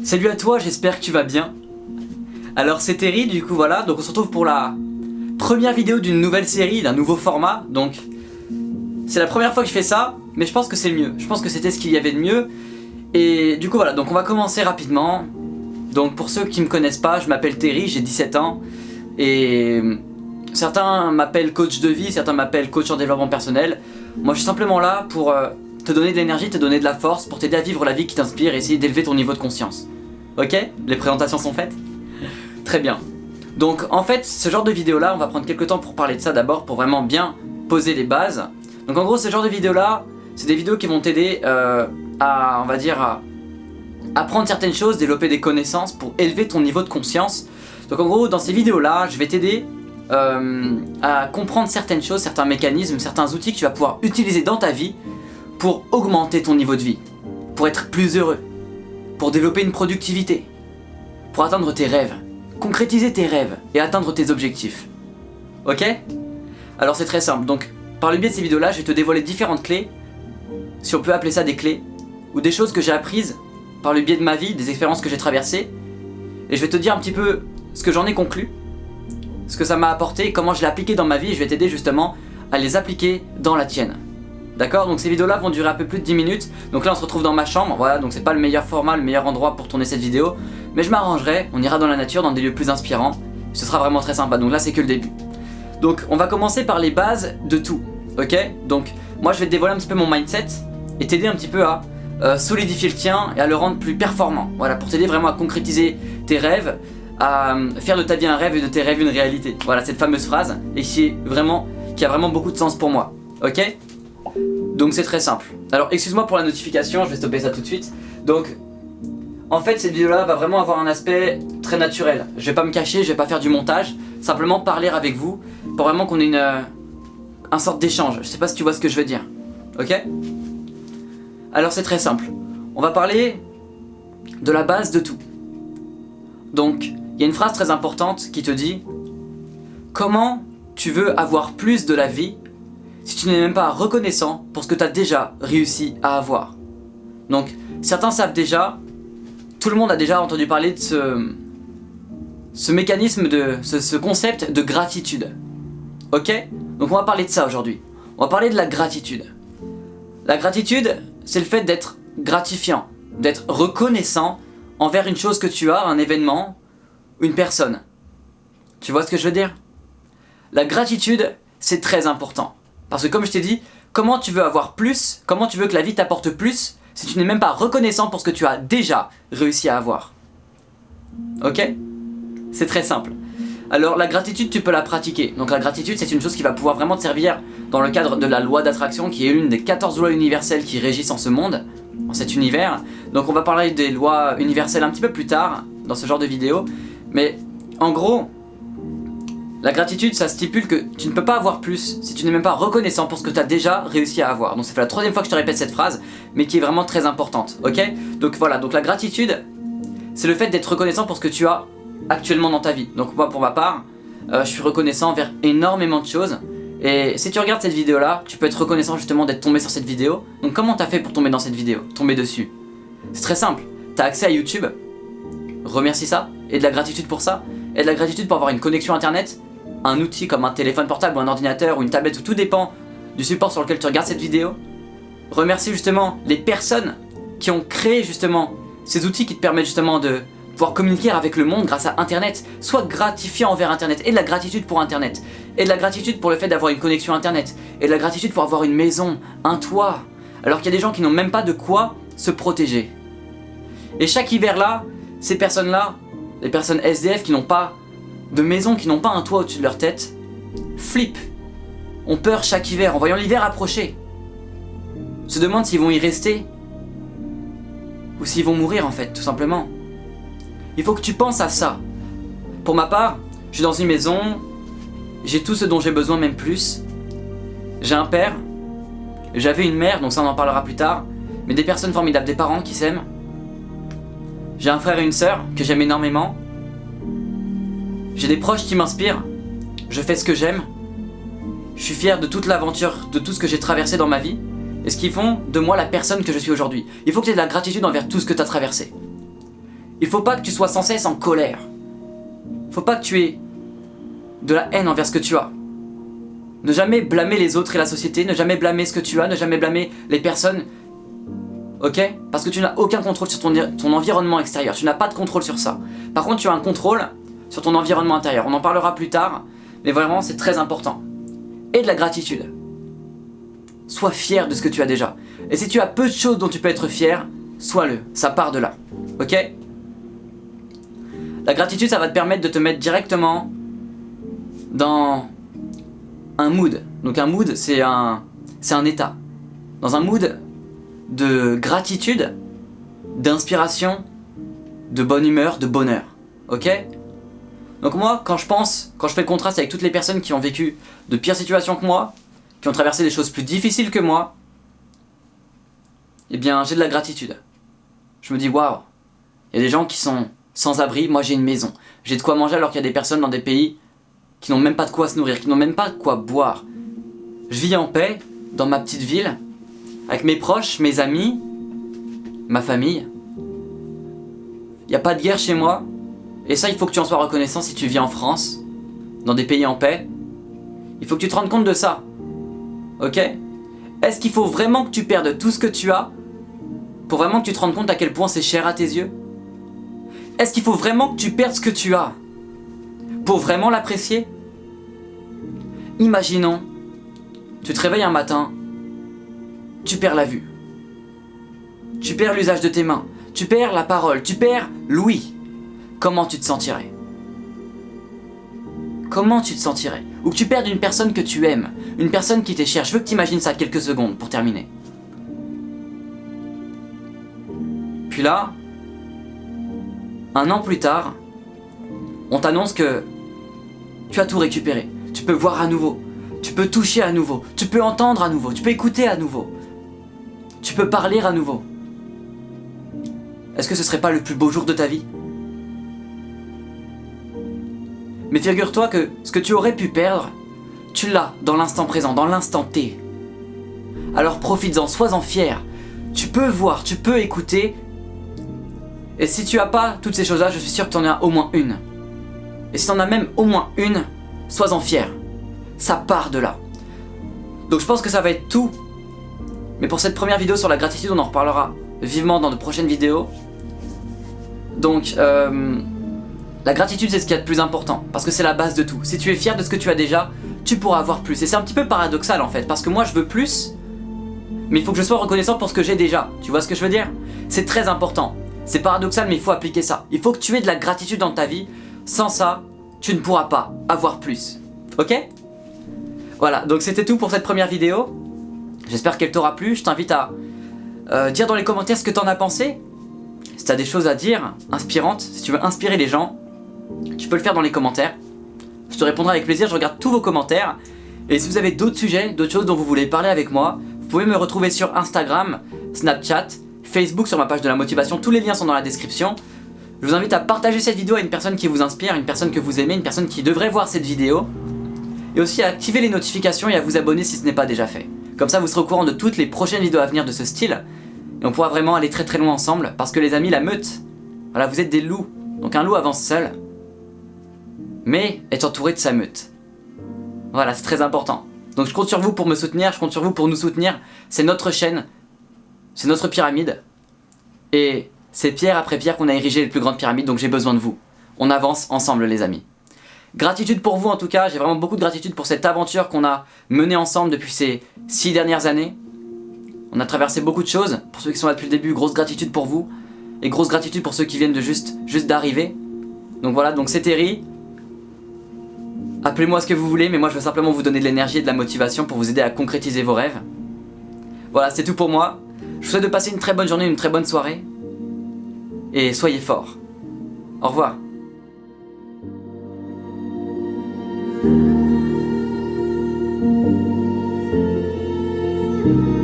Salut à toi, j'espère que tu vas bien. Alors c'est Terry, du coup voilà, donc on se retrouve pour la première vidéo d'une nouvelle série, d'un nouveau format. Donc c'est la première fois que je fais ça, mais je pense que c'est le mieux. Je pense que c'était ce qu'il y avait de mieux. Et du coup voilà, donc on va commencer rapidement. Donc pour ceux qui me connaissent pas, je m'appelle Terry, j'ai 17 ans. Et certains m'appellent coach de vie, certains m'appellent coach en développement personnel. Moi je suis simplement là pour te donner de l'énergie, te donner de la force, pour t'aider à vivre la vie qui t'inspire et essayer d'élever ton niveau de conscience. Ok? Les présentations sont faites? Très bien. Donc en fait, ce genre de vidéo là, on va prendre quelques temps pour parler de ça d'abord, pour vraiment bien poser les bases. Donc en gros, ce genre de vidéo là, c'est des vidéos qui vont t'aider à, on va dire, à apprendre certaines choses, développer des connaissances pour élever ton niveau de conscience. Donc en gros, dans ces vidéos là, je vais t'aider à comprendre certaines choses, certains mécanismes, certains outils que tu vas pouvoir utiliser dans ta vie pour augmenter ton niveau de vie, pour être plus heureux, pour développer une productivité, pour atteindre tes rêves, concrétiser tes rêves et atteindre tes objectifs. Ok? Alors c'est très simple, donc par le biais de ces vidéos là, je vais te dévoiler différentes clés, si on peut appeler ça des clés, ou des choses que j'ai apprises par le biais de ma vie, des expériences que j'ai traversées, et je vais te dire un petit peu ce que j'en ai conclu, ce que ça m'a apporté, comment je l'ai appliqué dans ma vie, et je vais t'aider justement à les appliquer dans la tienne. D'accord? Donc ces vidéos là vont durer un peu plus de 10 minutes. Donc là on se retrouve dans ma chambre, voilà, donc c'est pas le meilleur format, le meilleur endroit pour tourner cette vidéo. Mais je m'arrangerai, on ira dans la nature, dans des lieux plus inspirants. Ce sera vraiment très sympa, donc là c'est que le début. Donc on va commencer par les bases de tout, ok? Donc moi je vais te dévoiler un petit peu mon mindset et t'aider un petit peu à solidifier le tien et à le rendre plus performant. Voilà, pour t'aider vraiment à concrétiser tes rêves, à faire de ta vie un rêve et de tes rêves une réalité. Voilà, cette fameuse phrase, et qui a vraiment beaucoup de sens pour moi, ok? Donc c'est très simple. Alors excuse-moi pour la notification, je vais stopper ça tout de suite. Donc en fait cette vidéo là va vraiment avoir un aspect très naturel. Je vais pas me cacher, je vais pas faire du montage, simplement parler avec vous pour vraiment qu'on ait un sorte d'échange. Je sais pas si tu vois ce que je veux dire. Ok? Alors c'est très simple. On va parler de la base de tout. Donc il y a une phrase très importante qui te dit: comment tu veux avoir plus de la vie si tu n'es même pas reconnaissant pour ce que tu as déjà réussi à avoir. Donc, certains savent déjà, tout le monde a déjà entendu parler de ce mécanisme, ce concept de gratitude. Ok? Donc on va parler de ça aujourd'hui. On va parler de la gratitude. La gratitude, c'est le fait d'être gratifiant, d'être reconnaissant envers une chose que tu as, un événement, une personne. Tu vois ce que je veux dire? La gratitude, c'est très important. Parce que comme je t'ai dit, comment tu veux avoir plus, comment tu veux que la vie t'apporte plus si tu n'es même pas reconnaissant pour ce que tu as déjà réussi à avoir. Ok? C'est très simple. Alors la gratitude, tu peux la pratiquer. Donc la gratitude, c'est une chose qui va pouvoir vraiment te servir dans le cadre de la loi d'attraction, qui est l'une des 14 lois universelles qui régissent en ce monde, en cet univers. Donc on va parler des lois universelles un petit peu plus tard, dans ce genre de vidéo. Mais en gros, la gratitude, ça stipule que tu ne peux pas avoir plus si tu n'es même pas reconnaissant pour ce que tu as déjà réussi à avoir. Donc ça fait la troisième fois que je te répète cette phrase, mais qui est vraiment très importante, ok? Donc voilà, donc la gratitude, c'est le fait d'être reconnaissant pour ce que tu as actuellement dans ta vie. Donc moi pour ma part, je suis reconnaissant envers énormément de choses. Et si tu regardes cette vidéo là, tu peux être reconnaissant justement d'être tombé sur cette vidéo. Donc comment t'as fait pour tomber dans cette vidéo, tomber dessus? C'est très simple, t'as accès à YouTube, remercie ça, et de la gratitude pour ça, et de la gratitude pour avoir une connexion internet, un outil comme un téléphone portable ou un ordinateur ou une tablette, tout dépend du support sur lequel tu regardes cette vidéo. Remercie justement les personnes qui ont créé justement ces outils qui te permettent justement de pouvoir communiquer avec le monde grâce à internet. Sois gratifiant envers internet, et de la gratitude pour internet, et de la gratitude pour le fait d'avoir une connexion internet, et de la gratitude pour avoir une maison, un toit, alors qu'il y a des gens qui n'ont même pas de quoi se protéger. Et chaque hiver là, ces personnes là, les personnes SDF qui n'ont pas de maison, qui n'ont pas un toit au-dessus de leur tête, flippent, ont peur chaque hiver en voyant l'hiver approcher, se demandent s'ils vont y rester ou s'ils vont mourir en fait, tout simplement. Il faut que tu penses à ça. Pour ma part, je suis dans une maison, j'ai tout ce dont j'ai besoin, même plus. J'ai un père, j'avais une mère, donc ça on en parlera plus tard, mais des personnes formidables, des parents qui s'aiment. J'ai un frère et une sœur que j'aime énormément. J'ai des proches qui m'inspirent, je fais ce que j'aime, je suis fier de toute l'aventure, de tout ce que j'ai traversé dans ma vie, et ce qui font de moi la personne que je suis aujourd'hui. Il faut que tu aies de la gratitude envers tout ce que tu as traversé. Il faut pas que tu sois sans cesse en colère. Faut pas que tu aies de la haine envers ce que tu as. Ne jamais blâmer les autres et la société, ne jamais blâmer ce que tu as, ne jamais blâmer les personnes. Ok? Parce que tu n'as aucun contrôle sur ton environnement extérieur, tu n'as pas de contrôle sur ça. Par contre, tu as un contrôle sur ton environnement intérieur. On en parlera plus tard, mais vraiment, c'est très important. Et de la gratitude. Sois fier de ce que tu as déjà. Et si tu as peu de choses dont tu peux être fier, sois-le. Ça part de là. Ok? La gratitude, ça va te permettre de te mettre directement dans un mood. Donc un mood, c'est un état. Dans un mood de gratitude, d'inspiration, de bonne humeur, de bonheur. Ok? Donc moi, quand je fais le contraste avec toutes les personnes qui ont vécu de pires situations que moi, qui ont traversé des choses plus difficiles que moi, eh bien j'ai de la gratitude. Je me dis waouh, il y a des gens qui sont sans abri, moi j'ai une maison. J'ai de quoi manger alors qu'il y a des personnes dans des pays qui n'ont même pas de quoi se nourrir, qui n'ont même pas de quoi boire. Je vis en paix, dans ma petite ville, avec mes proches, mes amis, ma famille. Il n'y a pas de guerre chez moi, et ça il faut que tu en sois reconnaissant si tu vis en France, dans des pays en paix. Il faut que tu te rendes compte de ça. Ok? Est-ce qu'il faut vraiment que tu perdes tout ce que tu as pour vraiment que tu te rendes compte à quel point c'est cher à tes yeux? Est-ce qu'il faut vraiment que tu perdes ce que tu as pour vraiment l'apprécier? Imaginons, tu te réveilles un matin, tu perds la vue, tu perds l'usage de tes mains, tu perds la parole, tu perds l'ouïe. Comment tu te sentirais? Comment tu te sentirais? Ou que tu perdes une personne que tu aimes, une personne qui t'est chère. Je veux que tu imagines ça quelques secondes pour terminer. Puis là, un an plus tard, on t'annonce que tu as tout récupéré. Tu peux voir à nouveau, tu peux toucher à nouveau, tu peux entendre à nouveau, tu peux écouter à nouveau, tu peux parler à nouveau. Est-ce que ce serait pas le plus beau jour de ta vie? Mais figure-toi que ce que tu aurais pu perdre, tu l'as dans l'instant présent, dans l'instant T. Alors profites-en, sois-en fier. Tu peux voir, tu peux écouter. Et si tu as pas toutes ces choses-là, je suis sûr que tu en as au moins une. Et si tu en as même au moins une, sois-en fier. Ça part de là. Donc je pense que ça va être tout. Mais pour cette première vidéo sur la gratitude, on en reparlera vivement dans de prochaines vidéos. Donc, la gratitude, c'est ce qu'il y a de plus important. Parce que c'est la base de tout. Si tu es fier de ce que tu as déjà, tu pourras avoir plus. Et c'est un petit peu paradoxal en fait. Parce que moi, je veux plus. Mais il faut que je sois reconnaissant pour ce que j'ai déjà. Tu vois ce que je veux dire? C'est très important. C'est paradoxal, mais il faut appliquer ça. Il faut que tu aies de la gratitude dans ta vie. Sans ça, tu ne pourras pas avoir plus. Ok? Voilà, donc c'était tout pour cette première vidéo. J'espère qu'elle t'aura plu. Je t'invite à dire dans les commentaires ce que t'en as pensé. Si t'as des choses à dire, inspirantes, si tu veux inspirer les gens, tu peux le faire dans les commentaires. Je te répondrai avec plaisir, je regarde tous vos commentaires. Et si vous avez d'autres sujets, d'autres choses dont vous voulez parler avec moi, vous pouvez me retrouver sur Instagram, Snapchat, Facebook sur ma page de la motivation. Tous les liens sont dans la description. Je vous invite à partager cette vidéo à une personne qui vous inspire, une personne que vous aimez, une personne qui devrait voir cette vidéo. Et aussi à activer les notifications et à vous abonner si ce n'est pas déjà fait. Comme ça vous serez au courant de toutes les prochaines vidéos à venir de ce style. Et on pourra vraiment aller très très loin ensemble. Parce que les amis, la meute, voilà, vous êtes des loups. Donc un loup avance seul. Mais est entouré de sa meute. Voilà, c'est très important. Donc je compte sur vous pour me soutenir, je compte sur vous pour nous soutenir. C'est notre chaîne, c'est notre pyramide. Et c'est pierre après pierre qu'on a érigé les plus grandes pyramides, donc j'ai besoin de vous. On avance ensemble les amis. Gratitude pour vous en tout cas, j'ai vraiment beaucoup de gratitude pour cette aventure qu'on a menée ensemble depuis ces 6 dernières années. On a traversé beaucoup de choses, pour ceux qui sont là depuis le début, grosse gratitude pour vous. Et grosse gratitude pour ceux qui viennent de juste d'arriver. Donc voilà, donc c'est Terry. Appelez-moi ce que vous voulez, mais moi je veux simplement vous donner de l'énergie et de la motivation pour vous aider à concrétiser vos rêves. Voilà, c'est tout pour moi. Je vous souhaite de passer une très bonne journée, une très bonne soirée. Et soyez forts. Au revoir. Thank you.